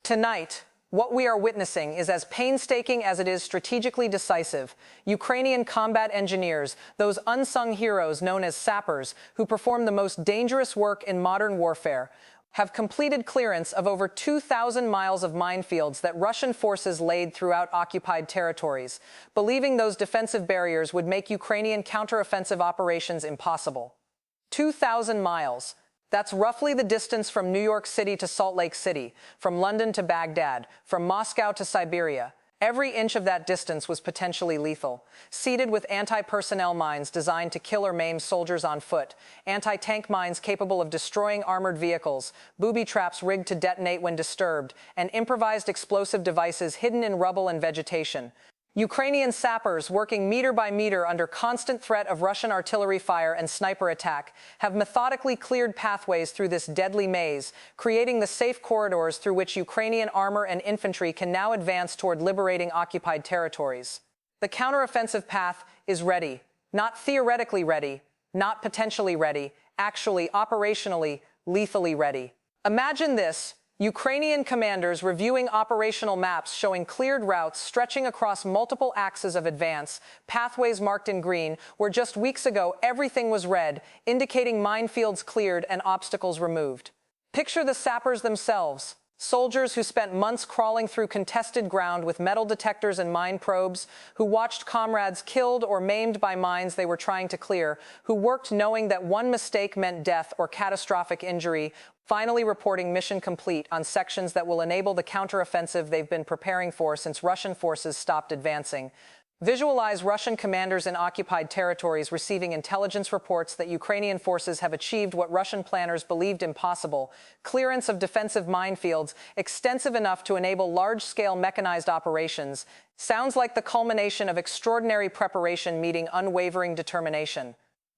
Tonight, what we are witnessing is as painstaking as it is strategically decisive. Ukrainian combat engineers, those unsung heroes known as Sappers, who perform the most dangerous work in modern warfare, have completed clearance of over 2,000 miles of minefields that Russian forces laid throughout occupied territories, believing those defensive barriers would make Ukrainian counteroffensive operations impossible. 2,000 miles. That's roughly the distance from New York City to Salt Lake City, from London to Baghdad, from Moscow to Siberia. Every inch of that distance was potentially lethal, seeded with anti-personnel mines designed to kill or maim soldiers on foot, anti-tank mines capable of destroying armored vehicles, booby traps rigged to detonate when disturbed, and improvised explosive devices hidden in rubble and vegetation. Ukrainian sappers, working meter by meter under constant threat of Russian artillery fire and sniper attack, have methodically cleared pathways through this deadly maze, creating the safe corridors through which Ukrainian armor and infantry can now advance toward liberating occupied territories. The counteroffensive path is ready, not theoretically ready, not potentially ready, actually operationally, lethally ready. Imagine this. Ukrainian commanders reviewing operational maps showing cleared routes stretching across multiple axes of advance, pathways marked in green, where just weeks ago everything was red, indicating minefields cleared and obstacles removed. Picture the sappers themselves, soldiers who spent months crawling through contested ground with metal detectors and mine probes, who watched comrades killed or maimed by mines they were trying to clear, who worked knowing that one mistake meant death or catastrophic injury, finally reporting mission complete on sections that will enable the counteroffensive they've been preparing for since Russian forces stopped advancing. Visualize Russian commanders in occupied territories receiving intelligence reports that Ukrainian forces have achieved what Russian planners believed impossible: clearance of defensive minefields extensive enough to enable large-scale mechanized operations. Sounds like the culmination of extraordinary preparation meeting unwavering determination.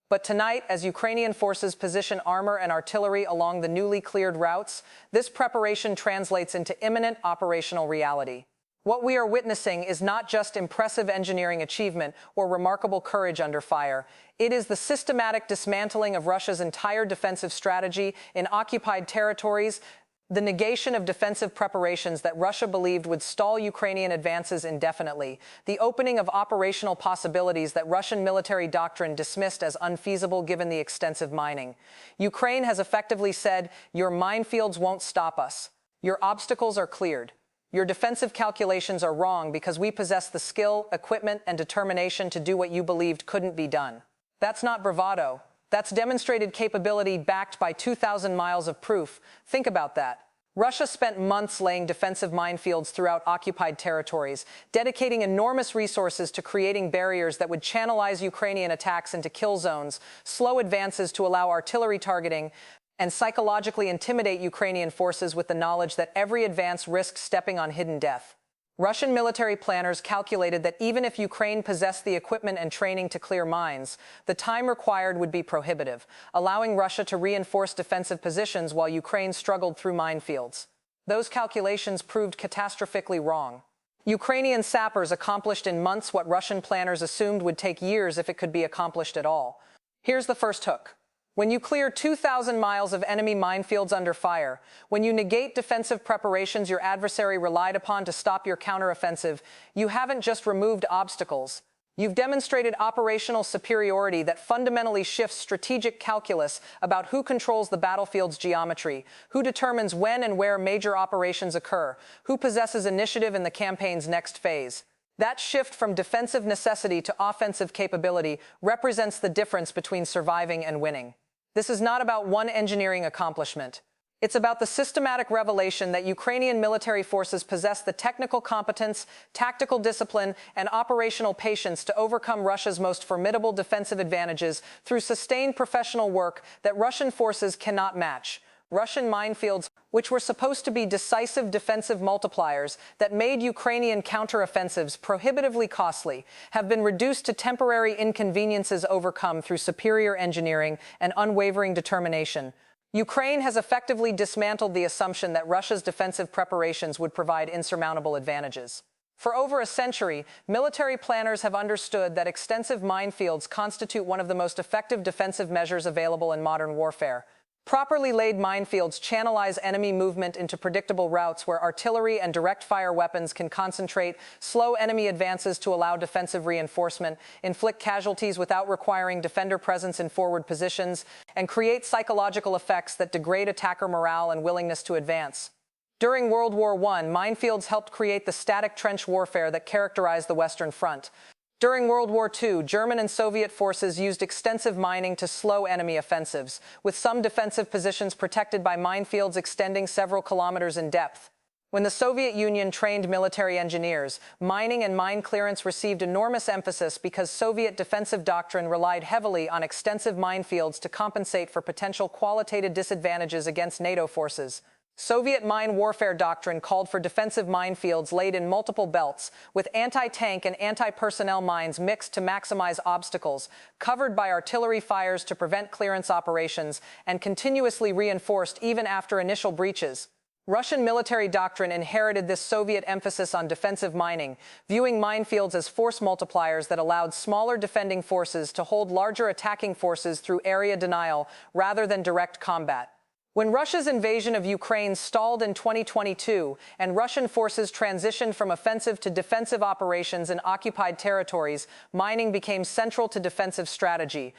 But tonight, as Ukrainian forces position armor and artillery along the newly cleared routes, this preparation translates into imminent operational reality. What we are witnessing is not just impressive engineering achievement or remarkable courage under fire. It is the systematic dismantling of Russia's entire defensive strategy in occupied territories, the negation of defensive preparations that Russia believed would stall Ukrainian advances indefinitely, the opening of operational possibilities that Russian military doctrine dismissed as unfeasible given the extensive mining. Ukraine has effectively said, "Your minefields won't stop us. Your obstacles are cleared. Your defensive calculations are wrong because we possess the skill, equipment, and determination to do what you believed couldn't be done." That's not bravado. That's demonstrated capability backed by 2,000 miles of proof. Think about that. Russia spent months laying defensive minefields throughout occupied territories, dedicating enormous resources to creating barriers that would channelize Ukrainian attacks into kill zones, slow advances to allow artillery targeting, and psychologically intimidate Ukrainian forces with the knowledge that every advance risks stepping on hidden death. Russian military planners calculated that even if Ukraine possessed the equipment and training to clear mines, the time required would be prohibitive, allowing Russia to reinforce defensive positions while Ukraine struggled through minefields. Those calculations proved catastrophically wrong. Ukrainian sappers accomplished in months what Russian planners assumed would take years if it could be accomplished at all. Here's the first hook. When you clear 2,000 miles of enemy minefields under fire, when you negate defensive preparations your adversary relied upon to stop your counteroffensive, you haven't just removed obstacles. You've demonstrated operational superiority that fundamentally shifts strategic calculus about who controls the battlefield's geometry, who determines when and where major operations occur, who possesses initiative in the campaign's next phase. That shift from defensive necessity to offensive capability represents the difference between surviving and winning. This is not about one engineering accomplishment. It's about the systematic revelation that Ukrainian military forces possess the technical competence, tactical discipline, and operational patience to overcome Russia's most formidable defensive advantages through sustained professional work that Russian forces cannot match. Russian minefields, which were supposed to be decisive defensive multipliers that made Ukrainian counteroffensives prohibitively costly, have been reduced to temporary inconveniences overcome through superior engineering and unwavering determination. Ukraine has effectively dismantled the assumption that Russia's defensive preparations would provide insurmountable advantages. For over a century, military planners have understood that extensive minefields constitute one of the most effective defensive measures available in modern warfare. Properly laid minefields channelize enemy movement into predictable routes where artillery and direct-fire weapons can concentrate, slow enemy advances to allow defensive reinforcement, inflict casualties without requiring defender presence in forward positions, and create psychological effects that degrade attacker morale and willingness to advance. During World War I, minefields helped create the static trench warfare that characterized the Western Front. During World War II, German and Soviet forces used extensive mining to slow enemy offensives, with some defensive positions protected by minefields extending several kilometers in depth. When the Soviet Union trained military engineers, mining and mine clearance received enormous emphasis because Soviet defensive doctrine relied heavily on extensive minefields to compensate for potential qualitative disadvantages against NATO forces. Soviet mine warfare doctrine called for defensive minefields laid in multiple belts, with anti-tank and anti-personnel mines mixed to maximize obstacles, covered by artillery fires to prevent clearance operations, and continuously reinforced even after initial breaches. Russian military doctrine inherited this Soviet emphasis on defensive mining, viewing minefields as force multipliers that allowed smaller defending forces to hold larger attacking forces through area denial rather than direct combat. When Russia's invasion of Ukraine stalled in 2022 and Russian forces transitioned from offensive to defensive operations in occupied territories, mining became central to defensive strategy.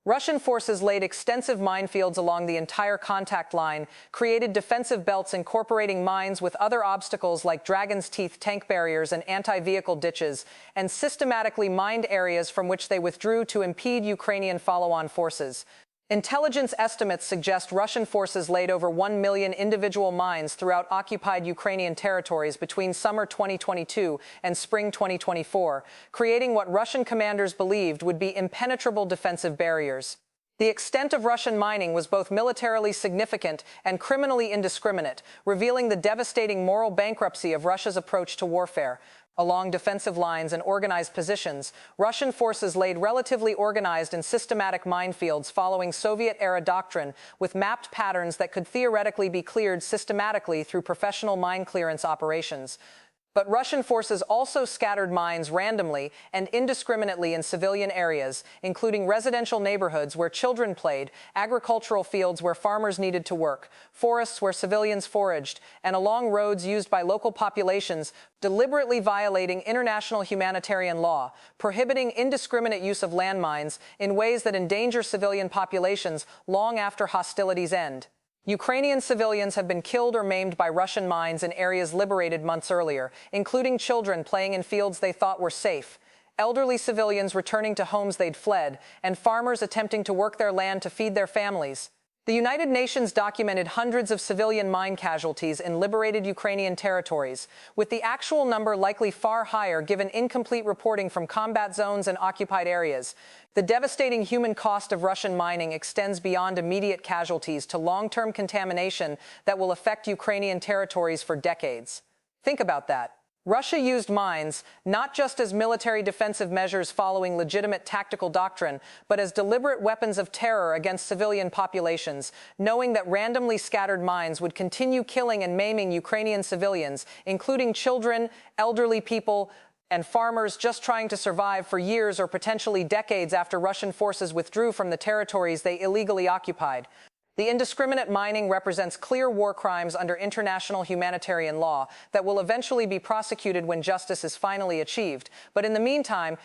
Russian forces laid extensive minefields along the entire contact line, created defensive belts incorporating mines with other obstacles like dragon's teeth tank barriers and anti-vehicle ditches, and systematically mined areas from which they withdrew to impede Ukrainian follow-on forces. Intelligence estimates suggest Russian forces laid over 1 million individual mines throughout occupied Ukrainian territories between summer 2022 and spring 2024, creating what Russian commanders believed would be impenetrable defensive barriers. The extent of Russian mining was both militarily significant and criminally indiscriminate, revealing the devastating moral bankruptcy of Russia's approach to warfare. Along defensive lines and organized positions, Russian forces laid relatively organized and systematic minefields following Soviet-era doctrine, with mapped patterns that could theoretically be cleared systematically through professional mine clearance operations. But Russian forces also scattered mines randomly and indiscriminately in civilian areas, including residential neighborhoods where children played, agricultural fields where farmers needed to work, forests where civilians foraged, and along roads used by local populations, deliberately violating international humanitarian law, prohibiting indiscriminate use of landmines in ways that endanger civilian populations long after hostilities end. Ukrainian civilians have been killed or maimed by Russian mines in areas liberated months earlier, including children playing in fields they thought were safe, elderly civilians returning to homes they'd fled, and farmers attempting to work their land to feed their families. The United Nations documented hundreds of civilian mine casualties in liberated Ukrainian territories, with the actual number likely far higher given incomplete reporting from combat zones and occupied areas. The devastating human cost of Russian mining extends beyond immediate casualties to long-term contamination that will affect Ukrainian territories for decades. Think about that. Russia used mines not just as military defensive measures following legitimate tactical doctrine, but as deliberate weapons of terror against civilian populations, knowing that randomly scattered mines would continue killing and maiming Ukrainian civilians, including children, elderly people, and farmers just trying to survive for years or potentially decades after Russian forces withdrew from the territories they illegally occupied. The indiscriminate mining represents clear war crimes under international humanitarian law that will eventually be prosecuted when justice is finally achieved. But in the meantime,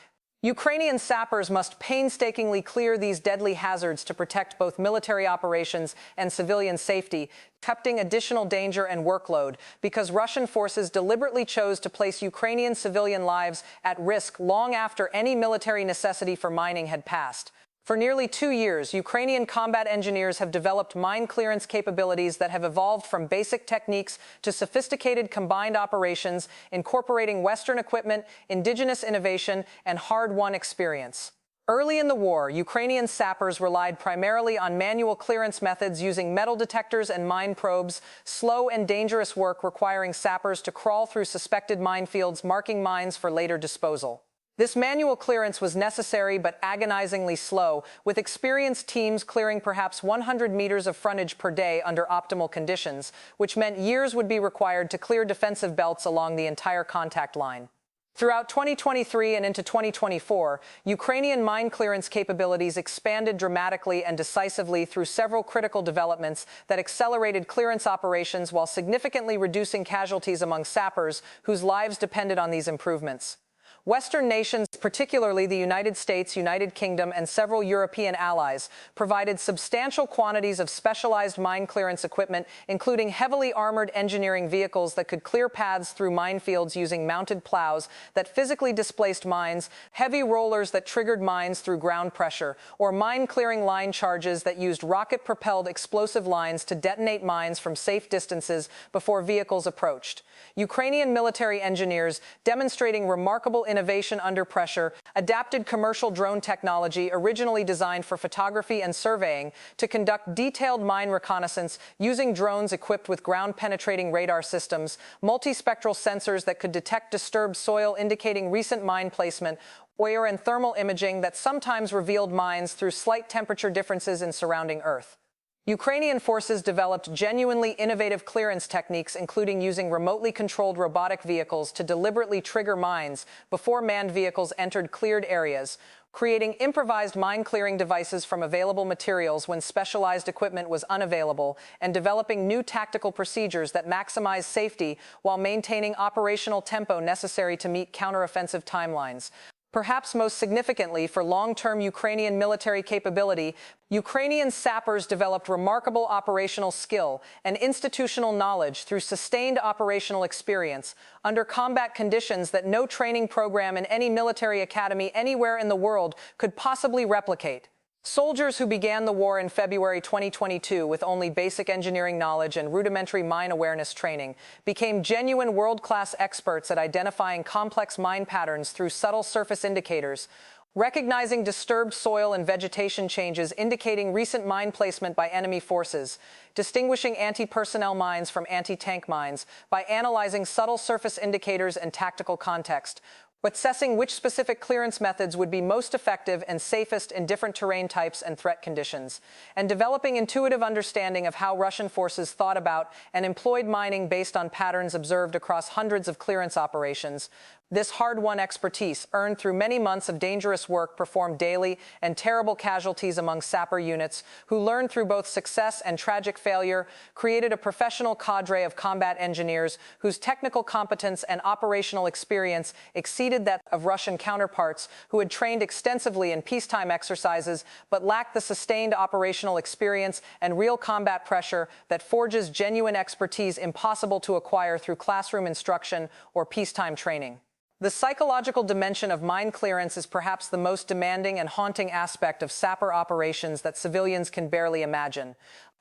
Ukrainian sappers must painstakingly clear these deadly hazards to protect both military operations and civilian safety, accepting additional danger and workload because Russian forces deliberately chose to place Ukrainian civilian lives at risk long after any military necessity for mining had passed. For nearly 2 years, Ukrainian combat engineers have developed mine clearance capabilities that have evolved from basic techniques to sophisticated combined operations, incorporating Western equipment, indigenous innovation, and hard-won experience. Early in the war, Ukrainian sappers relied primarily on manual clearance methods using metal detectors and mine probes, slow and dangerous work requiring sappers to crawl through suspected minefields, marking mines for later disposal. This manual clearance was necessary but agonizingly slow, with experienced teams clearing perhaps 100 meters of frontage per day under optimal conditions, which meant years would be required to clear defensive belts along the entire contact line. Throughout 2023 and into 2024, Ukrainian mine clearance capabilities expanded dramatically and decisively through several critical developments that accelerated clearance operations while significantly reducing casualties among sappers whose lives depended on these improvements. Western nations, particularly the United States, United Kingdom, and several European allies, provided substantial quantities of specialized mine clearance equipment, including heavily armored engineering vehicles that could clear paths through minefields using mounted plows that physically displaced mines, heavy rollers that triggered mines through ground pressure, or mine-clearing line charges that used rocket-propelled explosive lines to detonate mines from safe distances before vehicles approached. Ukrainian military engineers, demonstrating remarkable innovation under pressure, adapted commercial drone technology originally designed for photography and surveying to conduct detailed mine reconnaissance using drones equipped with ground-penetrating radar systems, multispectral sensors that could detect disturbed soil indicating recent mine placement, oil and thermal imaging that sometimes revealed mines through slight temperature differences in surrounding earth. Ukrainian forces developed genuinely innovative clearance techniques, including using remotely controlled robotic vehicles to deliberately trigger mines before manned vehicles entered cleared areas, creating improvised mine-clearing devices from available materials when specialized equipment was unavailable, and developing new tactical procedures that maximize safety while maintaining operational tempo necessary to meet counteroffensive timelines. Perhaps most significantly for long-term Ukrainian military capability, Ukrainian sappers developed remarkable operational skill and institutional knowledge through sustained operational experience under combat conditions that no training program in any military academy anywhere in the world could possibly replicate. Soldiers who began the war in February 2022 with only basic engineering knowledge and rudimentary mine awareness training became genuine world-class experts at identifying complex mine patterns through subtle surface indicators, recognizing disturbed soil and vegetation changes indicating recent mine placement by enemy forces, distinguishing anti-personnel mines from anti-tank mines by analyzing subtle surface indicators and tactical context, assessing which specific clearance methods would be most effective and safest in different terrain types and threat conditions, and developing intuitive understanding of how Russian forces thought about and employed mining based on patterns observed across hundreds of clearance operations. This hard-won expertise, earned through many months of dangerous work performed daily and terrible casualties among sapper units, who learned through both success and tragic failure, created a professional cadre of combat engineers whose technical competence and operational experience exceeded that of Russian counterparts who had trained extensively in peacetime exercises but lacked the sustained operational experience and real combat pressure that forges genuine expertise impossible to acquire through classroom instruction or peacetime training. The psychological dimension of mine clearance is perhaps the most demanding and haunting aspect of sapper operations that civilians can barely imagine.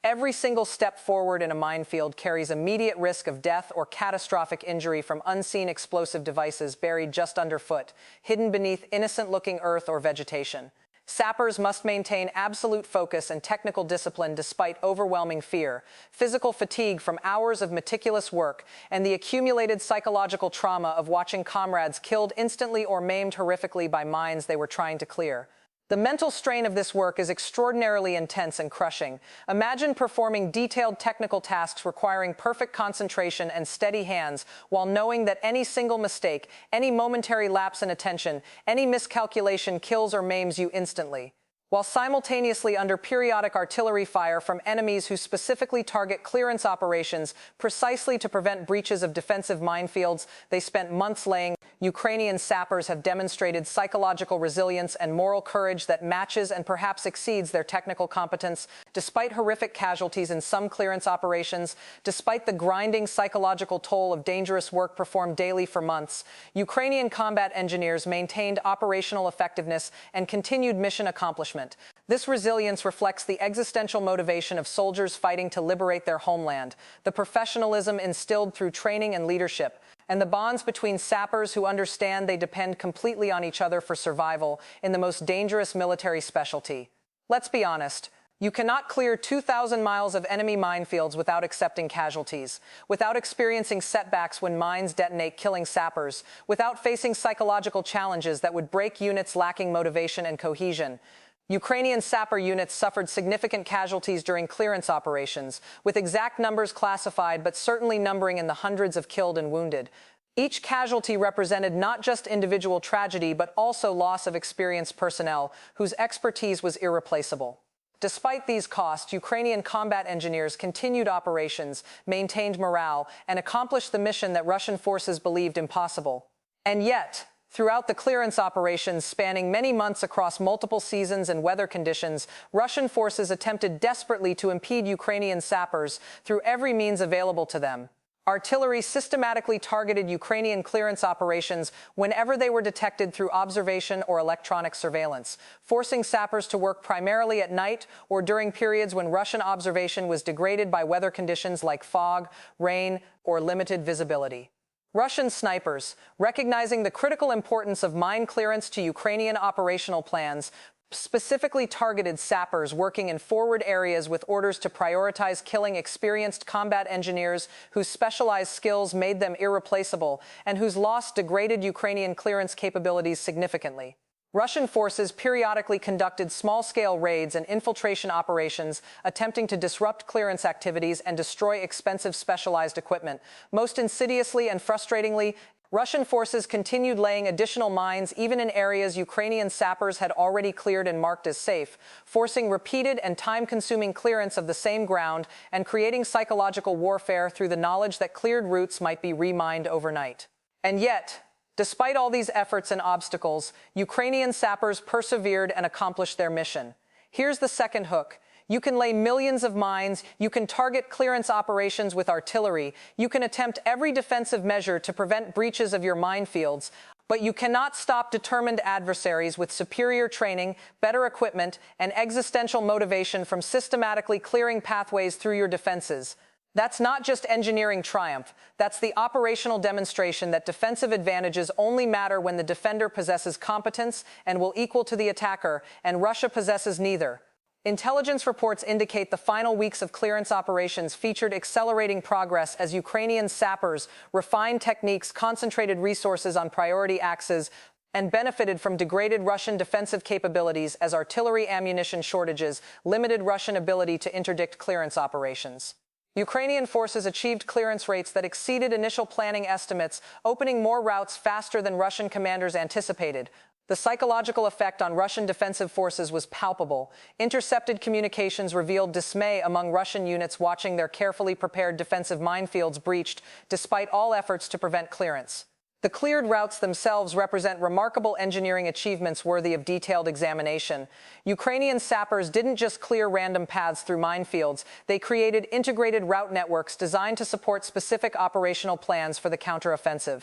Every single step forward in a minefield carries immediate risk of death or catastrophic injury from unseen explosive devices buried just underfoot, hidden beneath innocent-looking earth or vegetation. Sappers must maintain absolute focus and technical discipline despite overwhelming fear, physical fatigue from hours of meticulous work, and the accumulated psychological trauma of watching comrades killed instantly or maimed horrifically by mines they were trying to clear. The mental strain of this work is extraordinarily intense and crushing. Imagine performing detailed technical tasks requiring perfect concentration and steady hands while knowing that any single mistake, any momentary lapse in attention, any miscalculation kills or maims you instantly, while simultaneously under periodic artillery fire from enemies who specifically target clearance operations precisely to prevent breaches of defensive minefields they spent months laying. Ukrainian sappers have demonstrated psychological resilience and moral courage that matches and perhaps exceeds their technical competence, despite horrific casualties in some clearance operations, despite the grinding psychological toll of dangerous work performed daily for months. Ukrainian combat engineers maintained operational effectiveness and continued mission accomplishment. This resilience reflects the existential motivation of soldiers fighting to liberate their homeland, the professionalism instilled through training and leadership, and the bonds between sappers who understand they depend completely on each other for survival in the most dangerous military specialty. Let's be honest. You cannot clear 2,000 miles of enemy minefields without accepting casualties, without experiencing setbacks when mines detonate, killing sappers, without facing psychological challenges that would break units lacking motivation and cohesion. Ukrainian sapper units suffered significant casualties during clearance operations, with exact numbers classified but certainly numbering in the hundreds of killed and wounded. Each casualty represented not just individual tragedy, but also loss of experienced personnel whose expertise was irreplaceable. Despite these costs, Ukrainian combat engineers continued operations, maintained morale, and accomplished the mission that Russian forces believed impossible. And yet, throughout the clearance operations spanning many months across multiple seasons and weather conditions, Russian forces attempted desperately to impede Ukrainian sappers through every means available to them. Artillery systematically targeted Ukrainian clearance operations whenever they were detected through observation or electronic surveillance, forcing sappers to work primarily at night or during periods when Russian observation was degraded by weather conditions like fog, rain, or limited visibility. Russian snipers, recognizing the critical importance of mine clearance to Ukrainian operational plans, specifically targeted sappers working in forward areas with orders to prioritize killing experienced combat engineers whose specialized skills made them irreplaceable and whose loss degraded Ukrainian clearance capabilities significantly. Russian forces periodically conducted small-scale raids and infiltration operations, attempting to disrupt clearance activities and destroy expensive specialized equipment. Most insidiously and frustratingly, Russian forces continued laying additional mines even in areas Ukrainian sappers had already cleared and marked as safe, forcing repeated and time-consuming clearance of the same ground and creating psychological warfare through the knowledge that cleared routes might be remined overnight. And yet, despite all these efforts and obstacles, Ukrainian sappers persevered and accomplished their mission. Here's the second hook. You can lay millions of mines, you can target clearance operations with artillery, you can attempt every defensive measure to prevent breaches of your minefields, but you cannot stop determined adversaries with superior training, better equipment, and existential motivation from systematically clearing pathways through your defenses. That's not just engineering triumph, that's the operational demonstration that defensive advantages only matter when the defender possesses competence and will equal to the attacker, and Russia possesses neither. Intelligence reports indicate the final weeks of clearance operations featured accelerating progress as Ukrainian sappers refined techniques, concentrated resources on priority axes, and benefited from degraded Russian defensive capabilities as artillery ammunition shortages limited Russian ability to interdict clearance operations. Ukrainian forces achieved clearance rates that exceeded initial planning estimates, opening more routes faster than Russian commanders anticipated. The psychological effect on Russian defensive forces was palpable. Intercepted communications revealed dismay among Russian units watching their carefully prepared defensive minefields breached, despite all efforts to prevent clearance. The cleared routes themselves represent remarkable engineering achievements worthy of detailed examination. Ukrainian sappers didn't just clear random paths through minefields, they created integrated route networks designed to support specific operational plans for the counteroffensive.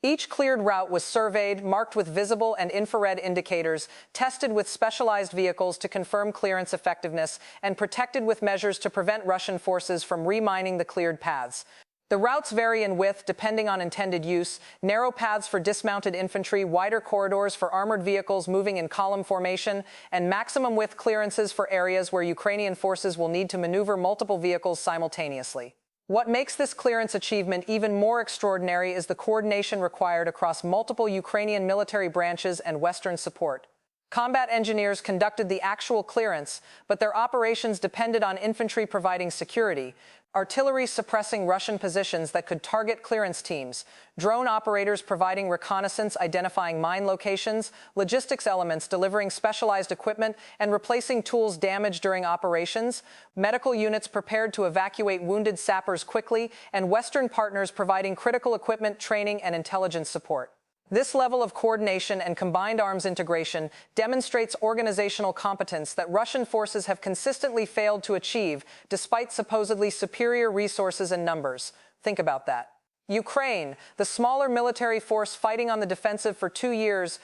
Each cleared route was surveyed, marked with visible and infrared indicators, tested with specialized vehicles to confirm clearance effectiveness, and protected with measures to prevent Russian forces from remining the cleared paths. The routes vary in width depending on intended use: narrow paths for dismounted infantry, wider corridors for armored vehicles moving in column formation, and maximum width clearances for areas where Ukrainian forces will need to maneuver multiple vehicles simultaneously. What makes this clearance achievement even more extraordinary is the coordination required across multiple Ukrainian military branches and Western support. Combat engineers conducted the actual clearance, but their operations depended on infantry providing security, artillery suppressing Russian positions that could target clearance teams, drone operators providing reconnaissance identifying mine locations, logistics elements delivering specialized equipment and replacing tools damaged during operations, medical units prepared to evacuate wounded sappers quickly, and Western partners providing critical equipment, training, and intelligence support. This level of coordination and combined arms integration demonstrates organizational competence that Russian forces have consistently failed to achieve despite supposedly superior resources and numbers. Think about that. Ukraine, the smaller military force fighting on the defensive for 2 years,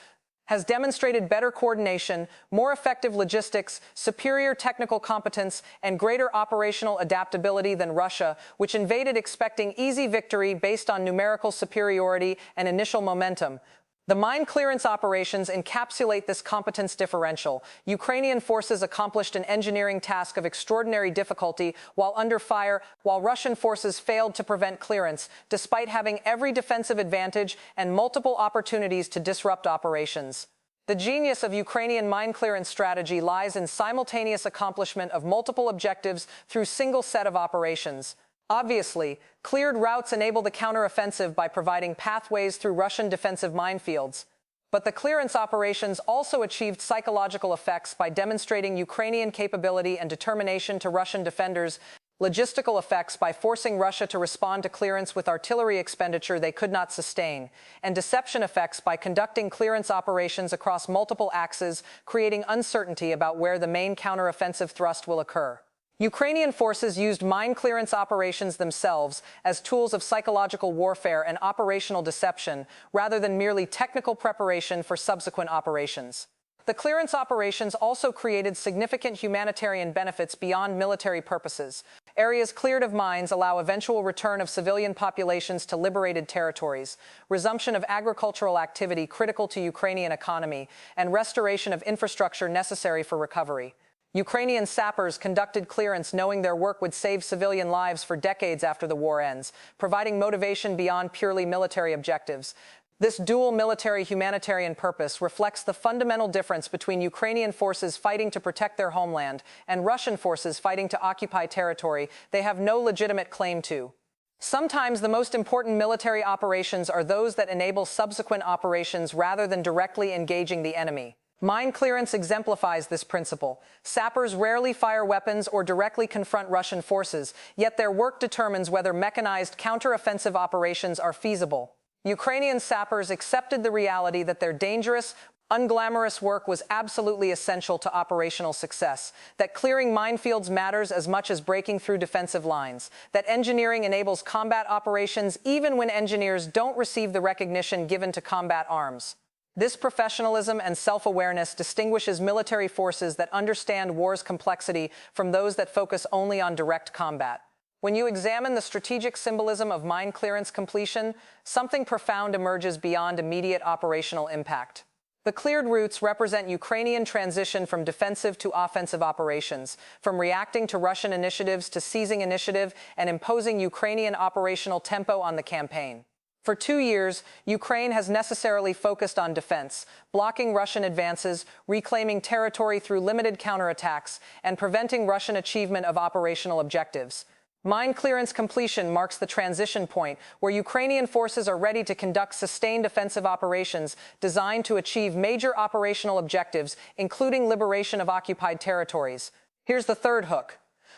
has demonstrated better coordination, more effective logistics, superior technical competence, and greater operational adaptability than Russia, which invaded expecting easy victory based on numerical superiority and initial momentum. The mine clearance operations encapsulate this competence differential. Ukrainian forces accomplished an engineering task of extraordinary difficulty while under fire, while Russian forces failed to prevent clearance, despite having every defensive advantage and multiple opportunities to disrupt operations. The genius of Ukrainian mine clearance strategy lies in simultaneous accomplishment of multiple objectives through single set of operations. Obviously, cleared routes enable the counteroffensive by providing pathways through Russian defensive minefields. But the clearance operations also achieved psychological effects by demonstrating Ukrainian capability and determination to Russian defenders, logistical effects by forcing Russia to respond to clearance with artillery expenditure they could not sustain, and deception effects by conducting clearance operations across multiple axes, creating uncertainty about where the main counteroffensive thrust will occur. Ukrainian forces used mine clearance operations themselves as tools of psychological warfare and operational deception, rather than merely technical preparation for subsequent operations. The clearance operations also created significant humanitarian benefits beyond military purposes. Areas cleared of mines allow eventual return of civilian populations to liberated territories, resumption of agricultural activity critical to Ukrainian economy, and restoration of infrastructure necessary for recovery. Ukrainian sappers conducted clearance knowing their work would save civilian lives for decades after the war ends, providing motivation beyond purely military objectives. This dual military-humanitarian purpose reflects the fundamental difference between Ukrainian forces fighting to protect their homeland and Russian forces fighting to occupy territory they have no legitimate claim to. Sometimes the most important military operations are those that enable subsequent operations rather than directly engaging the enemy. Mine clearance exemplifies this principle. Sappers rarely fire weapons or directly confront Russian forces, yet their work determines whether mechanized counteroffensive operations are feasible. Ukrainian sappers accepted the reality that their dangerous, unglamorous work was absolutely essential to operational success, that clearing minefields matters as much as breaking through defensive lines, that engineering enables combat operations even when engineers don't receive the recognition given to combat arms. This professionalism and self-awareness distinguishes military forces that understand war's complexity from those that focus only on direct combat. When you examine the strategic symbolism of mine clearance completion, something profound emerges beyond immediate operational impact. The cleared routes represent Ukrainian transition from defensive to offensive operations, from reacting to Russian initiatives to seizing initiative and imposing Ukrainian operational tempo on the campaign. For 2 years, Ukraine has necessarily focused on defense, blocking Russian advances, reclaiming territory through limited counterattacks, and preventing Russian achievement of operational objectives. Mine clearance completion marks the transition point where Ukrainian forces are ready to conduct sustained offensive operations designed to achieve major operational objectives, including liberation of occupied territories. Here's the third hook.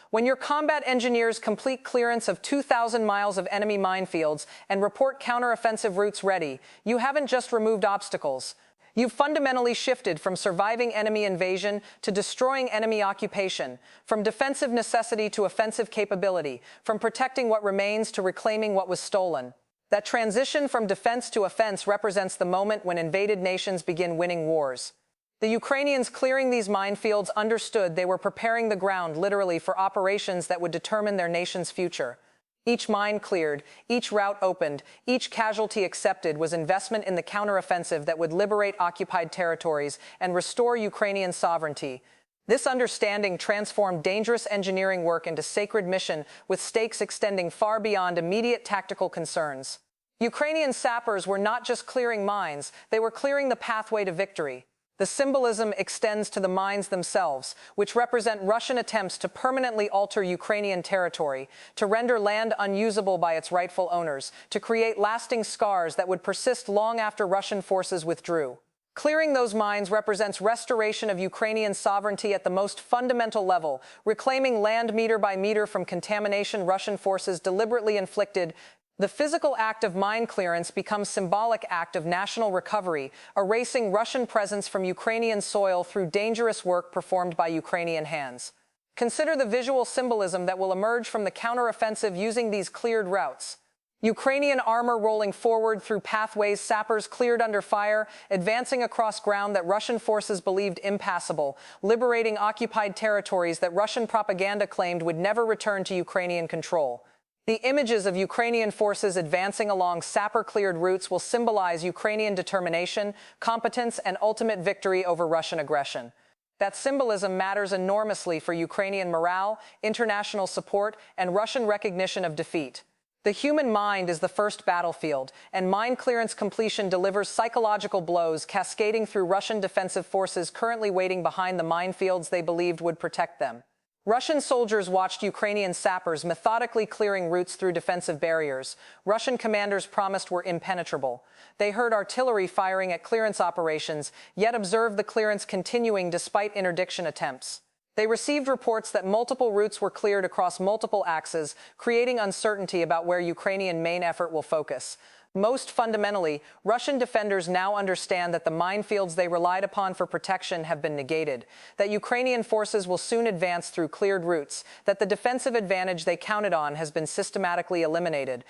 When your combat engineers complete clearance of 2,000 miles of enemy minefields and report counteroffensive routes ready, you haven't just removed obstacles. You've fundamentally shifted from surviving enemy invasion to destroying enemy occupation, from defensive necessity to offensive capability, from protecting what remains to reclaiming what was stolen. That transition from defense to offense represents the moment when invaded nations begin winning wars. The Ukrainians clearing these minefields understood they were preparing the ground literally for operations that would determine their nation's future. Each mine cleared, each route opened, each casualty accepted was investment in the counteroffensive that would liberate occupied territories and restore Ukrainian sovereignty. This understanding transformed dangerous engineering work into sacred mission with stakes extending far beyond immediate tactical concerns. Ukrainian sappers were not just clearing mines, they were clearing the pathway to victory. The symbolism extends to the mines themselves, which represent Russian attempts to permanently alter Ukrainian territory, to render land unusable by its rightful owners, to create lasting scars that would persist long after Russian forces withdrew. Clearing those mines represents restoration of Ukrainian sovereignty at the most fundamental level, reclaiming land meter by meter from contamination Russian forces deliberately inflicted. The physical act of mine clearance becomes symbolic act of national recovery, erasing Russian presence from Ukrainian soil through dangerous work performed by Ukrainian hands. Consider the visual symbolism that will emerge from the counteroffensive using these cleared routes. Ukrainian armor rolling forward through pathways sappers cleared under fire, advancing across ground that Russian forces believed impassable, liberating occupied territories that Russian propaganda claimed would never return to Ukrainian control. The images of Ukrainian forces advancing along sapper-cleared routes will symbolize Ukrainian determination, competence, and ultimate victory over Russian aggression. That symbolism matters enormously for Ukrainian morale, international support, and Russian recognition of defeat. The human mind is the first battlefield, and mine clearance completion delivers psychological blows cascading through Russian defensive forces currently waiting behind the minefields they believed would protect them. Russian soldiers watched Ukrainian sappers methodically clearing routes through defensive barriers Russian commanders promised were impenetrable. They heard artillery firing at clearance operations, yet observed the clearance continuing despite interdiction attempts. They received reports that multiple routes were cleared across multiple axes, creating uncertainty about where Ukrainian main effort will focus. Most fundamentally, Russian defenders now understand that the minefields they relied upon for protection have been negated, that Ukrainian forces will soon advance through cleared routes, that the defensive advantage they counted on has been systematically eliminated.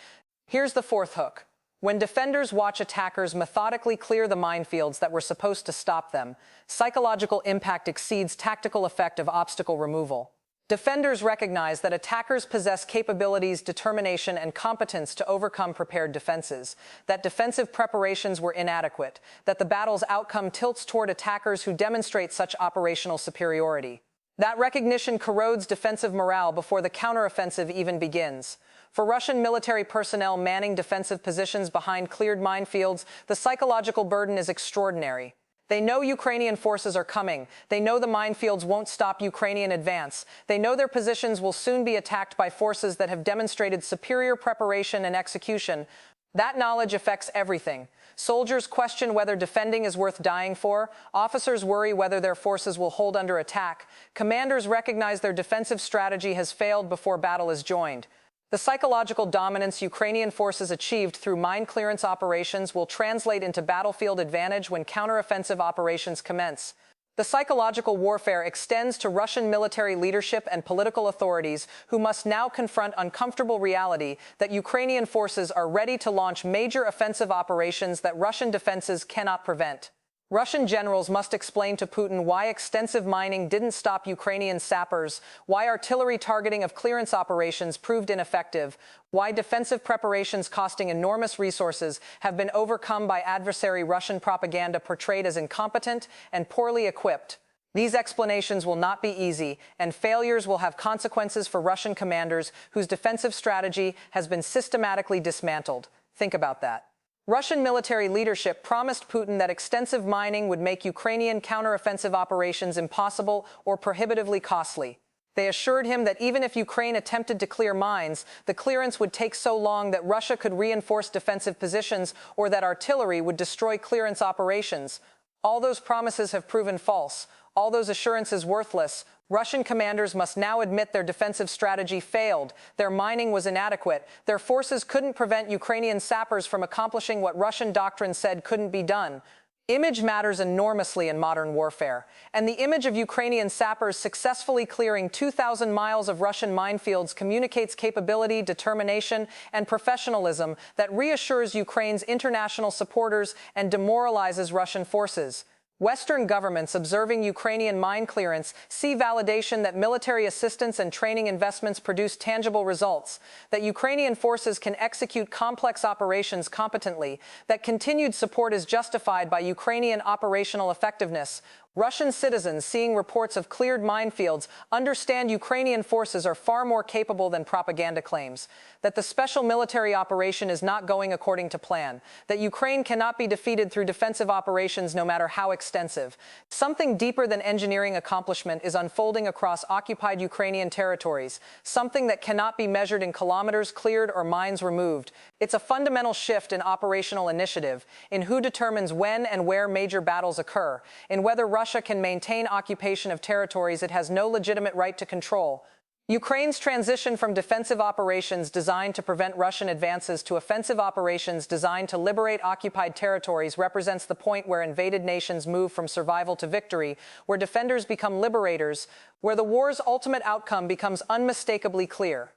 Here's the fourth hook. When defenders watch attackers methodically clear the minefields that were supposed to stop them, psychological impact exceeds tactical effect of obstacle removal. Defenders recognize that attackers possess capabilities, determination, and competence to overcome prepared defenses, that defensive preparations were inadequate, that the battle's outcome tilts toward attackers who demonstrate such operational superiority. That recognition corrodes defensive morale before the counteroffensive even begins. For Russian military personnel manning defensive positions behind cleared minefields, the psychological burden is extraordinary. They know Ukrainian forces are coming. They know the minefields won't stop Ukrainian advance. They know their positions will soon be attacked by forces that have demonstrated superior preparation and execution. That knowledge affects everything. Soldiers question whether defending is worth dying for. Officers worry whether their forces will hold under attack. Commanders recognize their defensive strategy has failed before battle is joined. The psychological dominance Ukrainian forces achieved through mine clearance operations will translate into battlefield advantage when counteroffensive operations commence. The psychological warfare extends to Russian military leadership and political authorities who must now confront uncomfortable reality that Ukrainian forces are ready to launch major offensive operations that Russian defenses cannot prevent. Russian generals must explain to Putin why extensive mining didn't stop Ukrainian sappers, why artillery targeting of clearance operations proved ineffective, why defensive preparations costing enormous resources have been overcome by adversary Russian propaganda portrayed as incompetent and poorly equipped. These explanations will not be easy, and failures will have consequences for Russian commanders whose defensive strategy has been systematically dismantled. Think about that. Russian military leadership promised Putin that extensive mining would make Ukrainian counteroffensive operations impossible or prohibitively costly. They assured him that even if Ukraine attempted to clear mines, the clearance would take so long that Russia could reinforce defensive positions or that artillery would destroy clearance operations. All those promises have proven false. All those assurances worthless. Russian commanders must now admit their defensive strategy failed, their mining was inadequate, their forces couldn't prevent Ukrainian sappers from accomplishing what Russian doctrine said couldn't be done. Image matters enormously in modern warfare, and the image of Ukrainian sappers successfully clearing 2,000 miles of Russian minefields communicates capability, determination, and professionalism that reassures Ukraine's international supporters and demoralizes Russian forces. Western governments observing Ukrainian mine clearance see validation that military assistance and training investments produce tangible results, that Ukrainian forces can execute complex operations competently, that continued support is justified by Ukrainian operational effectiveness. Russian citizens seeing reports of cleared minefields understand Ukrainian forces are far more capable than propaganda claims, that the special military operation is not going according to plan, that Ukraine cannot be defeated through defensive operations no matter how extensive. Something deeper than engineering accomplishment is unfolding across occupied Ukrainian territories, something that cannot be measured in kilometers cleared or mines removed. It's a fundamental shift in operational initiative, in who determines when and where major battles occur, in whether Russia can maintain occupation of territories it has no legitimate right to control. Ukraine's transition from defensive operations designed to prevent Russian advances to offensive operations designed to liberate occupied territories represents the point where invaded nations move from survival to victory, where defenders become liberators, where the war's ultimate outcome becomes unmistakably clear.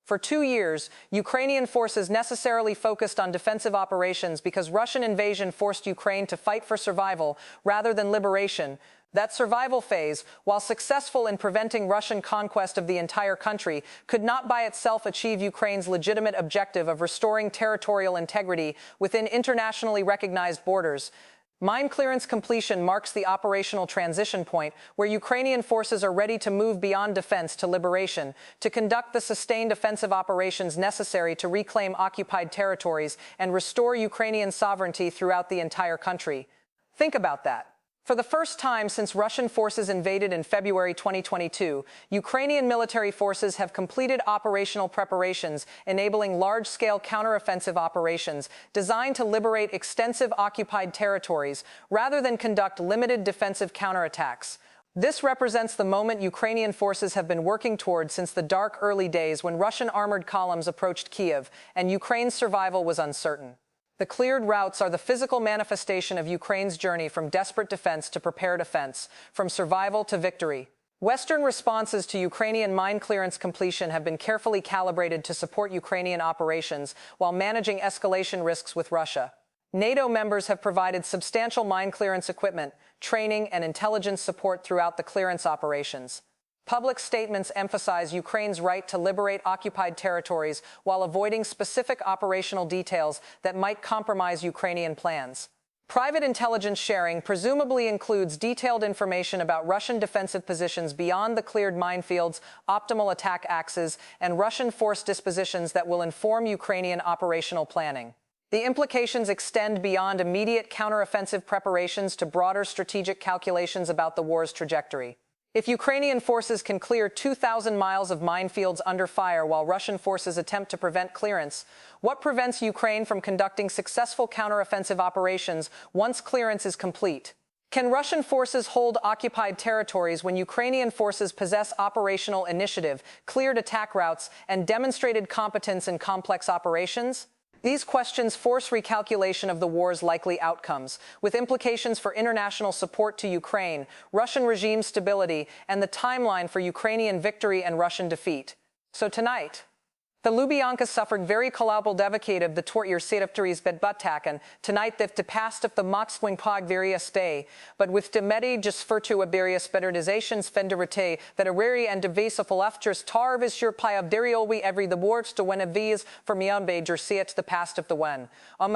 For 2 years, Ukrainian forces necessarily focused on defensive operations because Russian invasion forced Ukraine to fight for survival rather than liberation. That survival phase, while successful in preventing Russian conquest of the entire country, could not by itself achieve Ukraine's legitimate objective of restoring territorial integrity within internationally recognized borders. Mine clearance completion marks the operational transition point where Ukrainian forces are ready to move beyond defense to liberation, to conduct the sustained offensive operations necessary to reclaim occupied territories and restore Ukrainian sovereignty throughout the entire country. Think about that. For the first time since Russian forces invaded in February 2022, Ukrainian military forces have completed operational preparations enabling large-scale counteroffensive operations designed to liberate extensive occupied territories rather than conduct limited defensive counterattacks. This represents the moment Ukrainian forces have been working toward since the dark early days when Russian armored columns approached Kiev and Ukraine's survival was uncertain. The cleared routes are the physical manifestation of Ukraine's journey from desperate defense to prepared offense, from survival to victory. Western responses to Ukrainian mine clearance completion have been carefully calibrated to support Ukrainian operations while managing escalation risks with Russia. NATO members have provided substantial mine clearance equipment, training, and intelligence support throughout the clearance operations. Public statements emphasize Ukraine's right to liberate occupied territories while avoiding specific operational details that might compromise Ukrainian plans. Private intelligence sharing presumably includes detailed information about Russian defensive positions beyond the cleared minefields, optimal attack axes, and Russian force dispositions that will inform Ukrainian operational planning. The implications extend beyond immediate counteroffensive preparations to broader strategic calculations about the war's trajectory. If Ukrainian forces can clear 2,000 miles of minefields under fire while Russian forces attempt to prevent clearance, what prevents Ukraine from conducting successful counteroffensive operations once clearance is complete? Can Russian forces hold occupied territories when Ukrainian forces possess operational initiative, cleared attack routes, and demonstrated competence in complex operations? These questions force recalculation of the war's likely outcomes, with implications for international support to Ukraine, Russian regime stability, and the timeline for Ukrainian victory and Russian defeat. So tonight, the Lubyanka suffered very kollabal devacated the tortyer sedefteries bedbutaken, tonight they've depast the moxwing pog various day, but with de medi just furtu aberius bedderdizations fenderite, that areri and devisa philafters tar visur pi of deriolwi every the warts to when avias for miambe jerseat the past of the wen.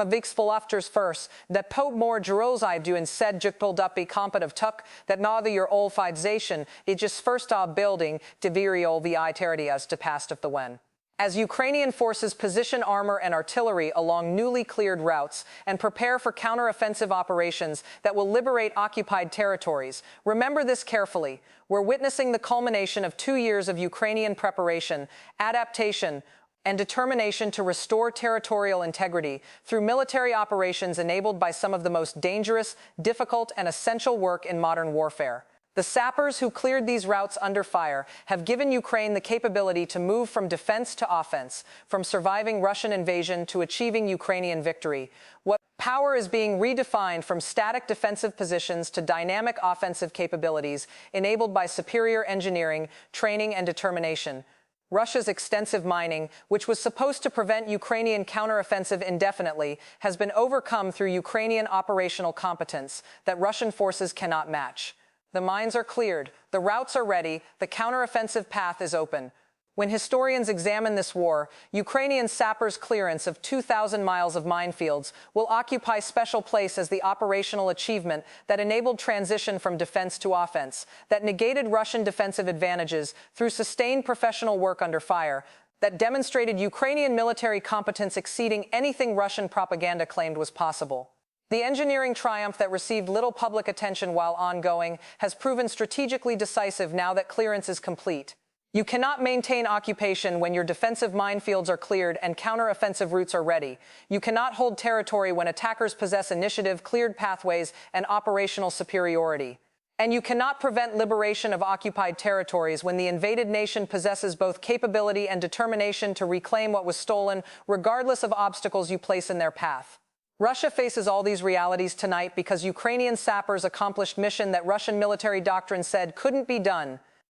Vix philafters first, that pope more jerosai do and said jukpil duppy compet of tuck, that neither your olfidization, it just first building, deviriol vi teritias to past of the wen. As Ukrainian forces position armor and artillery along newly cleared routes and prepare for counteroffensive operations that will liberate occupied territories, remember this carefully. We're witnessing the culmination of 2 years of Ukrainian preparation, adaptation, and determination to restore territorial integrity through military operations enabled by some of the most dangerous, difficult, and essential work in modern warfare. The sappers who cleared these routes under fire have given Ukraine the capability to move from defense to offense, from surviving Russian invasion to achieving Ukrainian victory. What power is being redefined from static defensive positions to dynamic offensive capabilities enabled by superior engineering, training, and determination. Russia's extensive mining, which was supposed to prevent Ukrainian counteroffensive indefinitely, has been overcome through Ukrainian operational competence that Russian forces cannot match. The mines are cleared, the routes are ready, the counteroffensive path is open. When historians examine this war, Ukrainian sappers' clearance of 2,000 miles of minefields will occupy special place as the operational achievement that enabled transition from defense to offense, that negated Russian defensive advantages through sustained professional work under fire, that demonstrated Ukrainian military competence exceeding anything Russian propaganda claimed was possible. The engineering triumph that received little public attention while ongoing has proven strategically decisive now that clearance is complete. You cannot maintain occupation when your defensive minefields are cleared and counteroffensive routes are ready. You cannot hold territory when attackers possess initiative, cleared pathways, and operational superiority. And you cannot prevent liberation of occupied territories when the invaded nation possesses both capability and determination to reclaim what was stolen, regardless of obstacles you place in their path. Russia faces all these realities tonight because Ukrainian sappers accomplished mission that Russian military doctrine said couldn't be done.